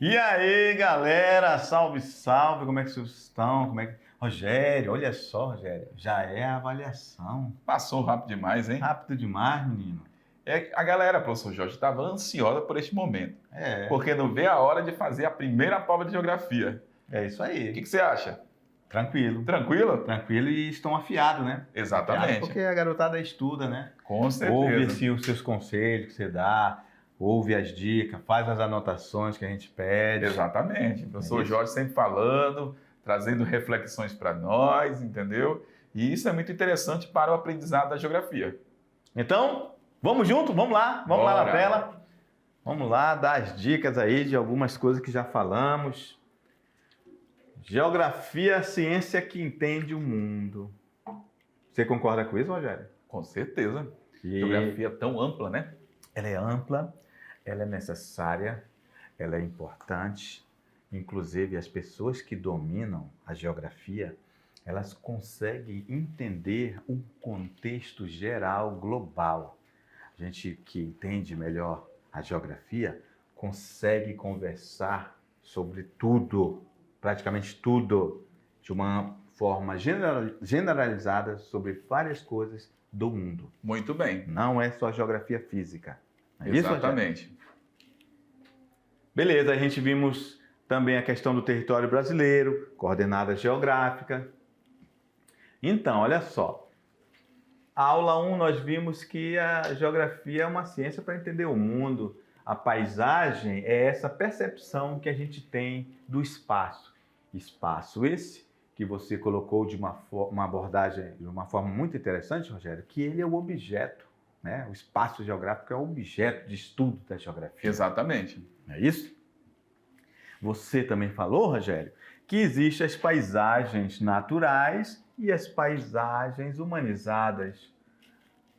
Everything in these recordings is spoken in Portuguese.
E aí, galera, salve, salve, como é que vocês estão? Rogério, olha só, Rogério, já é a avaliação. Passou rápido demais, hein? Rápido demais, menino. A galera, professor Jorge, estava ansiosa por este momento. É. Porque não vê a hora de fazer a primeira prova de geografia. É isso aí. O que você acha? Tranquilo. Tranquilo? Tranquilo e estão afiados, né? Exatamente. Afiados porque a garotada estuda, né? Com certeza. Ouve os seus conselhos que você dá, ouve as dicas, faz as anotações que a gente pede. Exatamente. O professor Jorge sempre falando, trazendo reflexões para nós, entendeu? E isso é muito interessante para o aprendizado da geografia. Então, vamos junto? Vamos lá Bora. na tela. Vamos lá dar as dicas aí de algumas coisas que já falamos. Geografia, a ciência que entende o mundo. Você concorda com isso, Rogério? Com certeza. E Geografia tão ampla, né? ela é ampla, ela é necessária, ela é importante. Inclusive, as pessoas que dominam a geografia, elas conseguem entender um contexto geral, global. A gente que entende melhor a geografia consegue conversar sobre tudo, praticamente tudo, de uma forma generalizada sobre várias coisas do mundo. Muito bem. Não é só geografia física. É isso, Rogério? Exatamente. Beleza, a gente vimos também a questão do território brasileiro, coordenada geográfica. Então, olha só. A aula 1 nós vimos que a geografia é uma ciência para entender o mundo. A paisagem é essa percepção que a gente tem do espaço. Espaço esse que você colocou de uma abordagem, de uma forma muito interessante, Rogério, que ele é o objeto, né? O espaço geográfico é o objeto de estudo da geografia. Exatamente. Não é isso? Você também falou, Rogério, que existem as paisagens naturais e as paisagens humanizadas.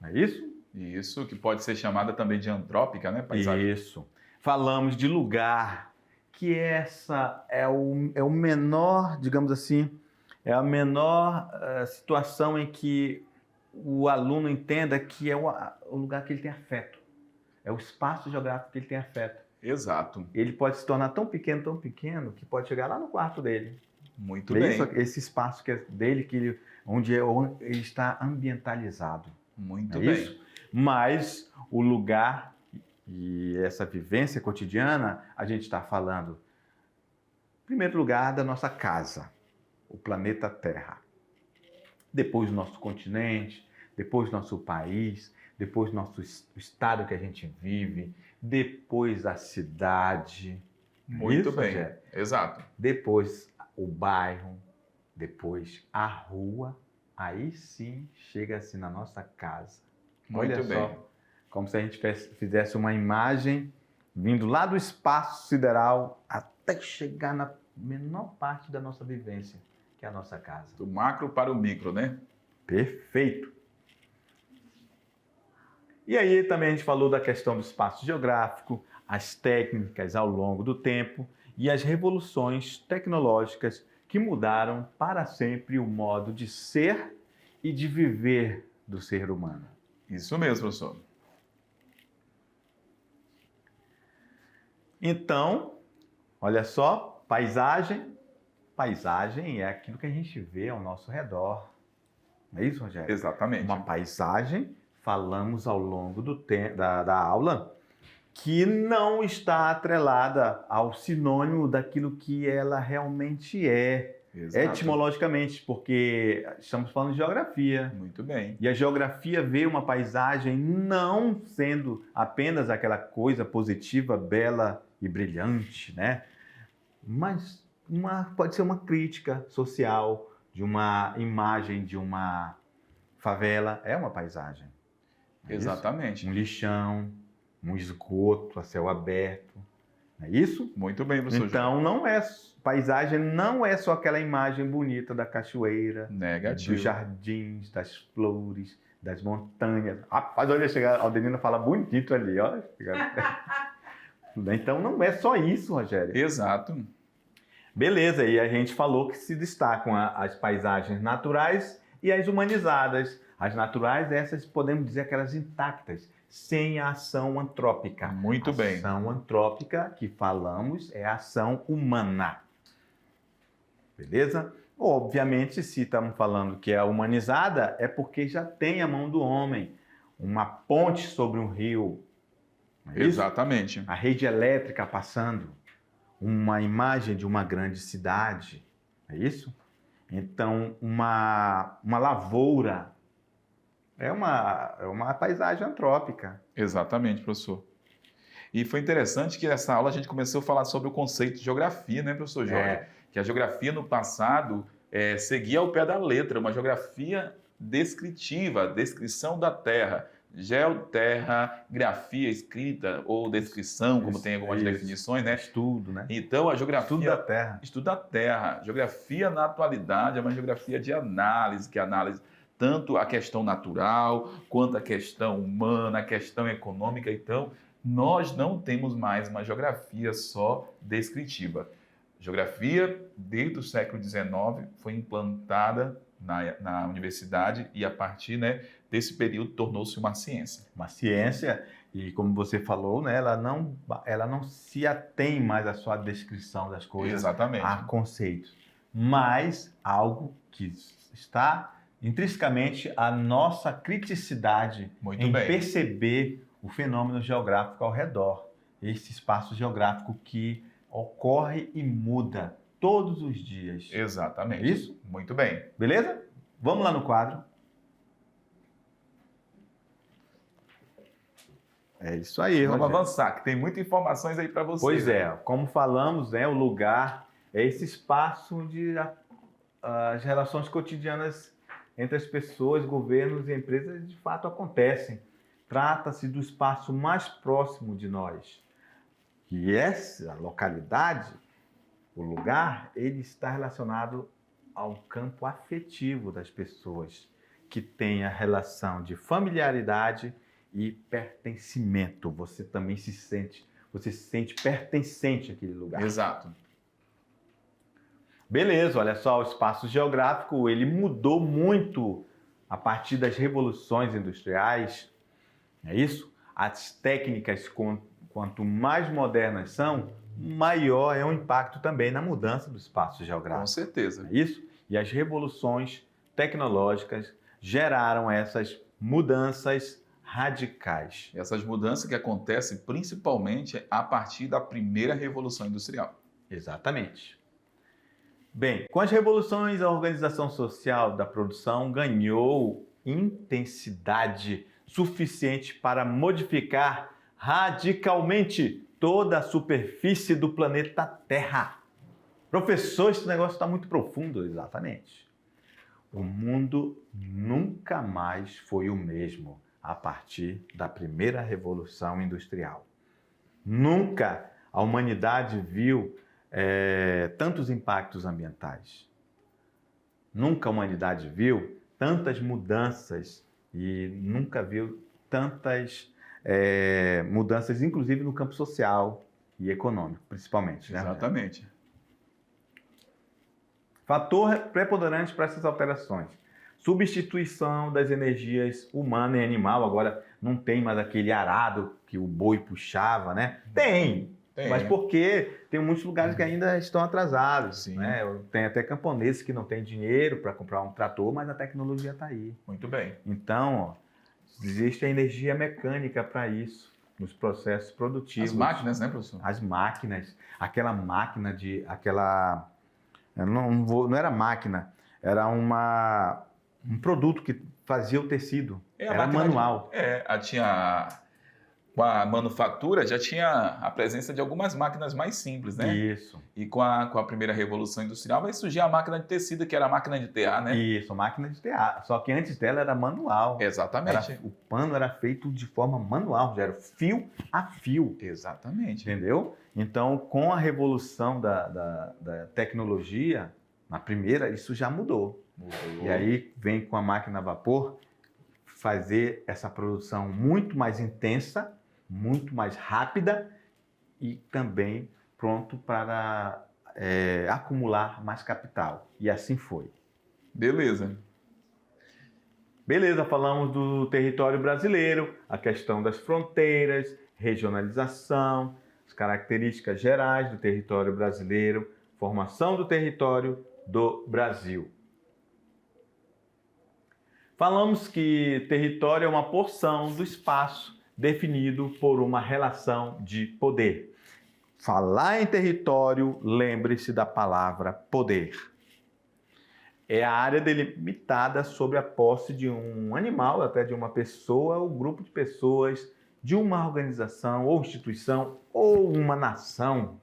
Não é isso? Isso, que pode ser chamada também de antrópica, né? Paisagem. Isso. Falamos de lugar, que essa é o menor, digamos assim, é a menor situação em que o aluno entenda que é o lugar que ele tem afeto. É o espaço geográfico que ele tem afeto. Exato. Ele pode se tornar tão pequeno, que pode chegar lá no quarto dele. Muito É bem. isso, esse espaço que é dele, onde ele está ambientalizado. Muito É bem. isso? Mas o lugar e essa vivência cotidiana, a gente está falando, em primeiro lugar, da nossa casa, o planeta Terra. Depois do nosso continente, depois do nosso país, depois do nosso estado que a gente vive, depois a cidade. Muito Isso, bem. Rogério? Exato. Depois o bairro, depois a rua, aí sim chega-se na nossa casa. Muito Olha bem. só, como se a gente fizesse uma imagem vindo lá do espaço sideral até chegar na menor parte da nossa vivência, que é a nossa casa. Do macro para o micro, né? Perfeito. E aí também a gente falou da questão do espaço geográfico, as técnicas ao longo do tempo e as revoluções tecnológicas que mudaram para sempre o modo de ser e de viver do ser humano. Isso mesmo, professor. Então, olha só, paisagem. Paisagem é aquilo que a gente vê ao nosso redor. Não é isso, Rogério? Exatamente. Uma paisagem, falamos ao longo da aula, que não está atrelada ao sinônimo daquilo que ela realmente é, Exato. etimologicamente, porque estamos falando de geografia. Muito bem. E a geografia vê uma paisagem não sendo apenas aquela coisa positiva, bela e brilhante, né? Mas pode ser uma crítica social de uma imagem de uma favela. É uma paisagem. Não é Exatamente. isso? Um lixão, um esgoto a céu aberto. Não é isso? Muito bem, professor. Então, paisagem não é só aquela imagem bonita da cachoeira, Negativo. dos jardins, das flores, das montanhas. Rapaz, olha, chega, a Aldenina fala bonito ali, ó. Então, não é só isso, Rogério. Exato. Beleza, e a gente falou que se destacam as paisagens naturais E as humanizadas, as naturais, essas podemos dizer aquelas intactas, sem a ação antrópica. Muito bem. A ação antrópica que falamos é a ação humana. Beleza? Obviamente, se estamos falando que é humanizada, é porque já tem a mão do homem. Uma ponte sobre um rio. Não é isso? Exatamente. A rede elétrica passando. Uma imagem de uma grande cidade. É isso? Então, uma lavoura. É uma paisagem antrópica. Exatamente, professor. E foi interessante que nessa aula a gente começou a falar sobre o conceito de geografia, né, professor Jorge? Que a geografia no passado seguia ao pé da letra, uma geografia descritiva, descrição da Terra. Geoterra, grafia escrita ou descrição, como tem algumas definições, né? Estudo, né? Então, a geografia... Estudo da Terra. Estudo da Terra. Geografia na atualidade é uma geografia de análise, que analisa tanto a questão natural, quanto a questão humana, a questão econômica. Então, nós não temos mais uma geografia só descritiva. Geografia, desde o século XIX, foi implantada na universidade e, a partir desse período, tornou-se uma ciência. Uma ciência, e como você falou, né, ela não se atém mais à sua descrição das coisas, exatamente, a conceitos, mas algo que está intrinsecamente a nossa criticidade muito em bem, perceber o fenômeno geográfico ao redor, esse espaço geográfico que ocorre e muda todos os dias. Exatamente. É isso? Muito bem. Beleza? Vamos lá no quadro. É isso aí, Vamos Rogério. avançar, que tem muitas informações aí para você. Pois é, como falamos, o lugar é esse espaço onde as relações cotidianas entre as pessoas, governos e empresas de fato acontecem. Trata-se do espaço mais próximo de nós. E essa localidade, o lugar, ele está relacionado ao campo afetivo das pessoas, que tem a relação de familiaridade e pertencimento. Você também se sente pertencente àquele lugar. Exato. Beleza, olha só, o espaço geográfico, ele mudou muito a partir das revoluções industriais, é isso? As técnicas, quanto mais modernas são, maior é o impacto também na mudança do espaço geográfico. Com certeza. É isso? E as revoluções tecnológicas geraram essas mudanças radicais. E essas mudanças que acontecem principalmente a partir da primeira Revolução Industrial. Exatamente. Bem, com as revoluções, a organização social da produção ganhou intensidade suficiente para modificar radicalmente toda a superfície do planeta Terra. Professor, esse negócio está muito profundo. Exatamente. O mundo nunca mais foi o mesmo a partir da primeira Revolução Industrial. Nunca a humanidade viu tantos impactos ambientais. Nunca a humanidade viu tantas mudanças e nunca viu tantas mudanças, inclusive no campo social e econômico, principalmente. Né? Exatamente. Fator preponderante para essas alterações. Substituição das energias humana e animal. Agora não tem mais aquele arado que o boi puxava, né? Tem. Mas porque tem muitos lugares que ainda estão atrasados. Sim. Né? Tem até camponeses que não têm dinheiro para comprar um trator, mas a tecnologia está aí. Muito bem. Então, existe a energia mecânica para isso, nos processos produtivos. As máquinas, né, professor? As máquinas. Aquela máquina de... Não era máquina, era um produto que fazia o tecido. Era manual. Tinha... Com a manufatura já tinha a presença de algumas máquinas mais simples, né? Isso. E com a primeira Revolução Industrial vai surgir a máquina de tecido, que era a máquina de tear, né? Isso, máquina de tear. Só que antes dela era manual. Exatamente. O pano era feito de forma manual, já era fio a fio. Exatamente. Entendeu? Então, com a revolução da tecnologia, na primeira, isso já mudou. E aí vem com a máquina a vapor fazer essa produção muito mais intensa, muito mais rápida e também pronto para acumular mais capital. E assim foi. Beleza. Beleza, falamos do território brasileiro, a questão das fronteiras, regionalização, as características gerais do território brasileiro, formação do território do Brasil. Falamos que território é uma porção do espaço definido por uma relação de poder. Falar em território, lembre-se da palavra poder. É a área delimitada sobre a posse de um animal, até de uma pessoa ou grupo de pessoas, de uma organização ou instituição ou uma nação.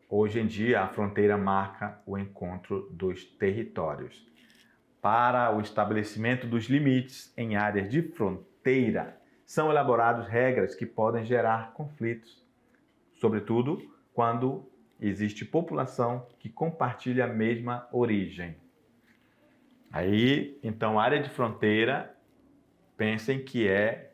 Hoje em dia, a fronteira marca o encontro dos territórios. Para o estabelecimento dos limites em áreas de fronteira, são elaboradas regras que podem gerar conflitos, sobretudo quando existe população que compartilha a mesma origem. Aí, então, a área de fronteira, pensem que é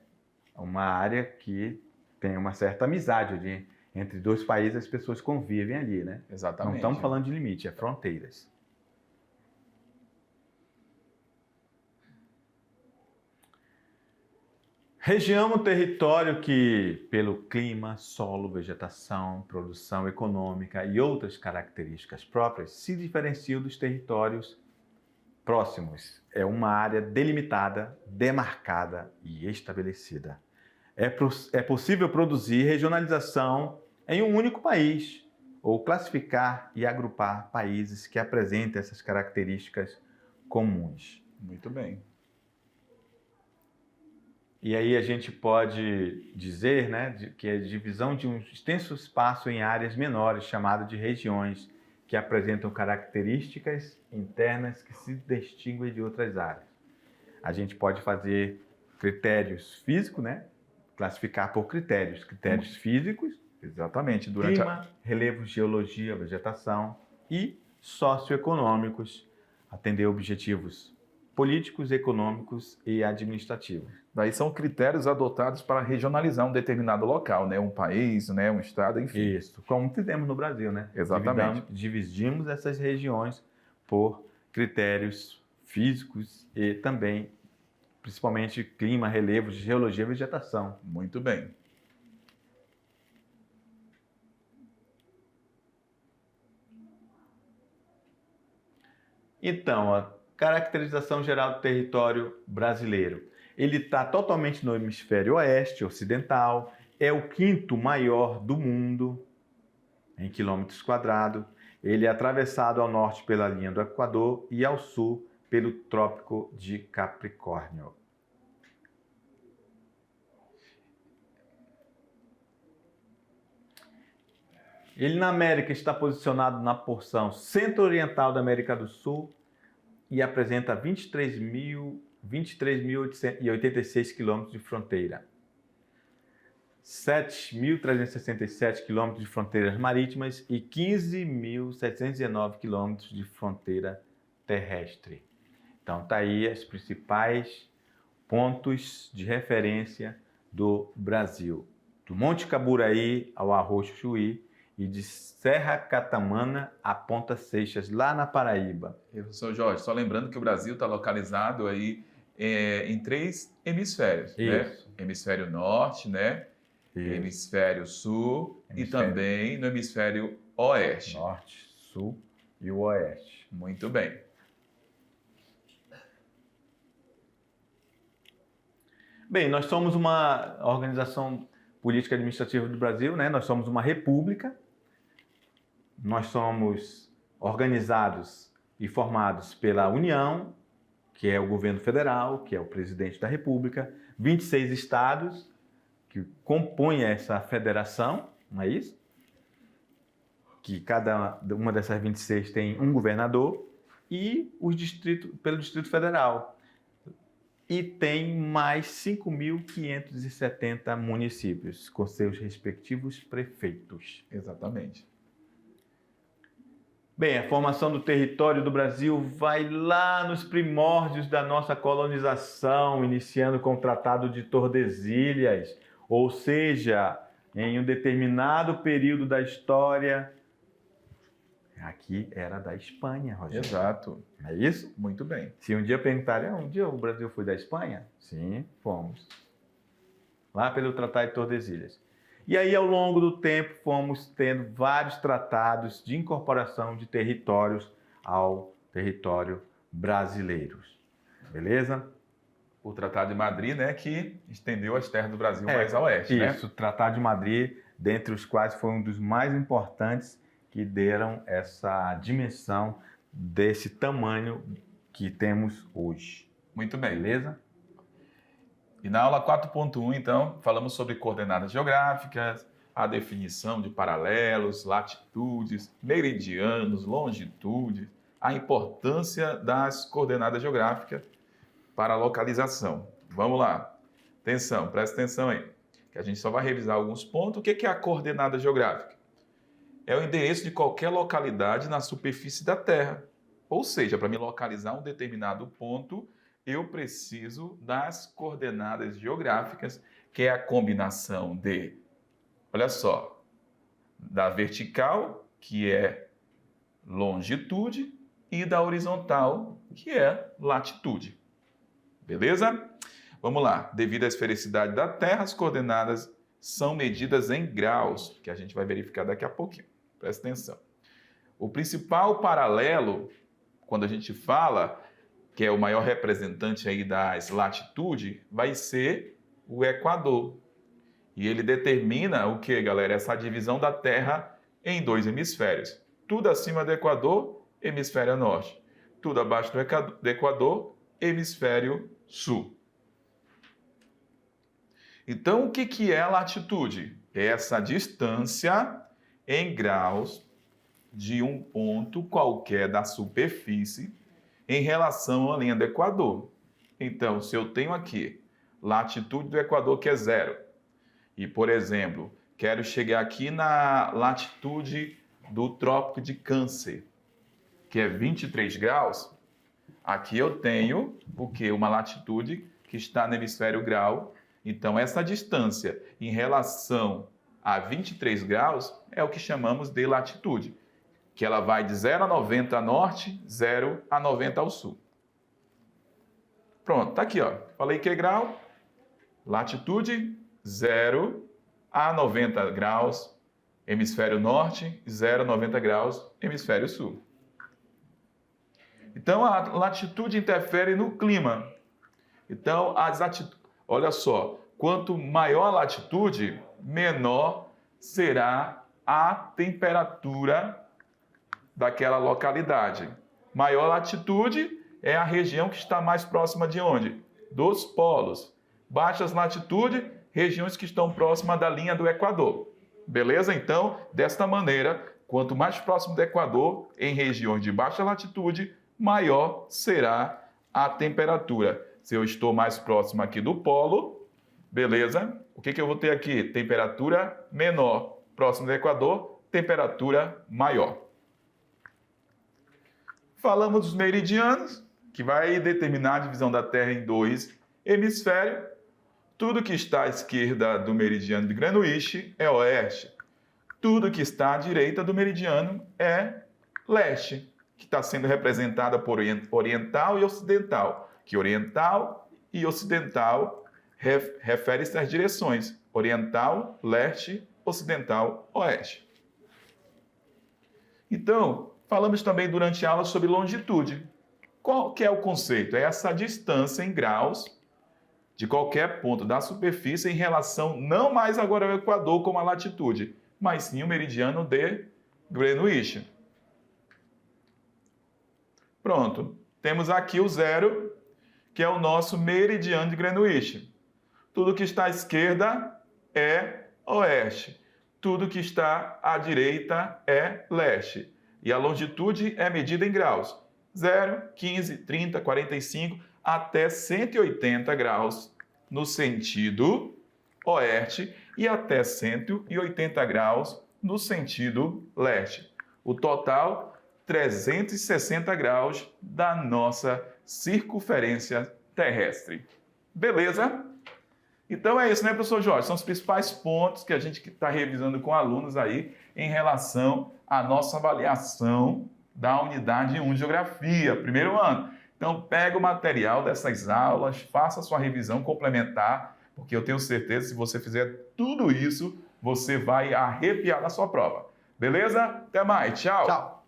uma área que tem uma certa amizade entre dois países, as pessoas convivem ali, né? Exatamente. Não estamos falando de limite, é fronteiras. Região é um território que, pelo clima, solo, vegetação, produção econômica e outras características próprias, se diferencia dos territórios próximos. É uma área delimitada, demarcada e estabelecida. É possível produzir regionalização em um único país, ou classificar e agrupar países que apresentem essas características comuns. Muito bem. E aí a gente pode dizer, né, que é a divisão de um extenso espaço em áreas menores, chamado de regiões, que apresentam características internas que se distinguem de outras áreas. A gente pode fazer critérios físicos, né, classificar por critérios físicos, Exatamente. clima, relevo, geologia, vegetação, e socioeconômicos, atender objetivos políticos, econômicos e administrativos. Daí são critérios adotados para regionalizar um determinado local, né? Um país, né? Um estado, enfim. Isso, como fizemos no Brasil, né? Exatamente. Dividimos essas regiões por critérios físicos e também, principalmente, clima, relevo, geologia e vegetação. Muito bem. Então, a caracterização geral do território brasileiro. Ele está totalmente no hemisfério oeste, ocidental, é o quinto maior do mundo em quilômetros quadrados. Ele é atravessado ao norte pela linha do Equador e ao sul pelo Trópico de Capricórnio. Ele na América está posicionado na porção centro-oriental da América do Sul e apresenta 23.086 quilômetros de fronteira, 7.367 quilômetros de fronteiras marítimas e 15.719 quilômetros de fronteira terrestre. Então, está aí os principais pontos de referência do Brasil, do Monte Caburaí ao Arroio Chuí e de Serra Catamana a Ponta Seixas, lá na Paraíba. Professor Jorge, só lembrando que o Brasil está localizado aí em 3 hemisférios, né? Hemisfério norte, né? Isso. Hemisfério sul e também no hemisfério oeste. Norte, sul e o oeste. Muito bem. Bem, nós somos uma organização política administrativa do Brasil, né? Nós somos uma república. Nós somos organizados e formados pela União, que é o governo federal, que é o presidente da República, 26 estados que compõem essa federação, não é isso? Que cada uma dessas 26 tem um governador e os distritos pelo Distrito Federal. E tem mais 5.570 municípios com seus respectivos prefeitos. Exatamente. Bem, a formação do território do Brasil vai lá nos primórdios da nossa colonização, iniciando com o Tratado de Tordesilhas, ou seja, em um determinado período da história, Aqui era da Espanha, Rogério. Exato. Não é isso? Muito bem. Se um dia perguntarem, um dia o Brasil foi da Espanha? Sim, fomos. Lá pelo Tratado de Tordesilhas. E aí, ao longo do tempo, fomos tendo vários tratados de incorporação de territórios ao território brasileiro. Beleza? O Tratado de Madrid, né, que estendeu as terras do Brasil mais a oeste, né? Isso, o Tratado de Madrid, dentre os quais foi um dos mais importantes que deram essa dimensão desse tamanho que temos hoje. Muito bem. Beleza? E na aula 4.1, então, falamos sobre coordenadas geográficas, a definição de paralelos, latitudes, meridianos, longitudes, a importância das coordenadas geográficas para a localização. Vamos lá. Atenção, presta atenção aí, que a gente só vai revisar alguns pontos. O que é a coordenada geográfica? É o endereço de qualquer localidade na superfície da Terra. Ou seja, para me localizar um determinado ponto, eu preciso das coordenadas geográficas, que é a combinação de, olha só, da vertical, que é longitude, e da horizontal, que é latitude. Beleza? Vamos lá. Devido à esfericidade da Terra, as coordenadas são medidas em graus, que a gente vai verificar daqui a pouquinho. Presta atenção. O principal paralelo, quando a gente fala, que é o maior representante aí das latitudes, vai ser o Equador. E ele determina o que, galera? Essa divisão da Terra em dois hemisférios. Tudo acima do Equador, hemisfério norte. Tudo abaixo do Equador, hemisfério sul. Então, o que é a latitude? É essa distância em graus de um ponto qualquer da superfície em relação à linha do Equador. Então, se eu tenho aqui latitude do Equador, que é 0, e, por exemplo, quero chegar aqui na latitude do Trópico de Câncer, que é 23 graus, aqui eu tenho o quê? Uma latitude que está no hemisfério grau. Então, essa distância em relação a 23 graus é o que chamamos de latitude, que ela vai de 0 a 90 a norte, 0 a 90 ao sul. Pronto, tá aqui, ó. Falei que é grau, latitude, 0 a 90 graus, hemisfério norte, 0 a 90 graus, hemisfério sul. Então, a latitude interfere no clima. Então, olha só, quanto maior a latitude, menor será a temperatura daquela localidade. Maior latitude é a região que está mais próxima de onde? Dos polos. Baixas latitudes, regiões que estão próximas da linha do Equador. Beleza? Então, desta maneira, quanto mais próximo do Equador, em regiões de baixa latitude, maior será a temperatura. Se eu estou mais próximo aqui do polo, beleza? O que eu vou ter aqui? Temperatura menor. Próximo do Equador, temperatura maior. Falamos dos meridianos, que vai determinar a divisão da Terra em dois hemisférios. Tudo que está à esquerda do meridiano de Greenwich é oeste. Tudo que está à direita do meridiano é leste, que está sendo representada por oriental e ocidental. Que oriental e ocidental refere-se às direções oriental, leste, ocidental, oeste. Então, falamos também durante a aula sobre longitude. Qual que é o conceito? É essa distância em graus de qualquer ponto da superfície em relação não mais agora ao Equador como a latitude, mas sim o meridiano de Greenwich. Pronto. Temos aqui o 0, que é o nosso meridiano de Greenwich. Tudo que está à esquerda é oeste. Tudo que está à direita é leste. E a longitude é medida em graus. 0, 15, 30, 45 até 180 graus no sentido oeste e até 180 graus no sentido leste. O total, 360 graus da nossa circunferência terrestre. Beleza? Então é isso, né, professor Jorge? São os principais pontos que a gente está revisando com alunos aí em relação à nossa avaliação da unidade 1 de Geografia, primeiro ano. Então pega o material dessas aulas, faça a sua revisão complementar, porque eu tenho certeza que se você fizer tudo isso, você vai arrepiar na sua prova. Beleza? Até mais. Tchau. Tchau.